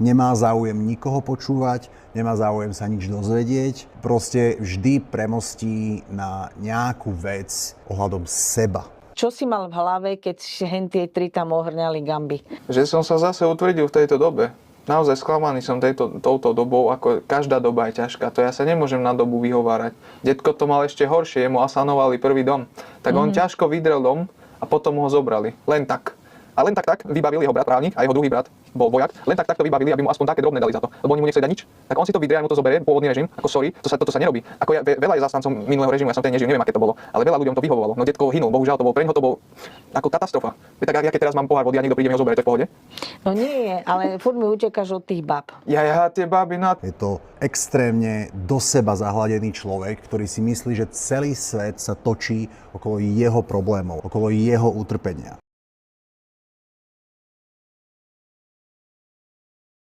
Nemá záujem nikoho počúvať, nemá záujem sa nič dozvedieť. Proste vždy premostí na nejakú vec ohľadom seba. Čo si mal v hlave, keď hentie tri tam ohrňali gamby? Že som sa zase utvrdil v tejto dobe. Naozaj sklamaný som touto dobou, ako každá doba je ťažká. To ja sa nemôžem na dobu vyhovárať. Detko to mal ešte horšie, jemu asanovali prvý dom. Tak on ťažko vydrel dom a potom ho zobrali. Len tak. A len tak vybavil jeho brat právnik a jeho druhý brat bol vojak. Len tak to vybavili, aby mu aspoň také drobné dali za to. Lebo oni mu nechceli dať nič. Tak on si to vydrie, mu to zoberie, pôvodný režim, ako sorry, toto sa nerobí. Ako veľa je zástancom minulého režimu, ja som ten nežil, neviem, aké to bolo, ale veľa ľuďom to vyhovovalo. No detko hynul, bohužiaľ to bol preňho to bol ako katastrofa. Tak ja keď teraz mám pohár vody a niekto príde mi ho zoberie, to je v pohode. No nie, ale furt mi utekáš od tých bab. Ja tie baby na... Je to extrémne do seba zahladený človek, ktorý si myslí, že celý svet sa točí okolo jeho problémov, okolo jeho utrpenia.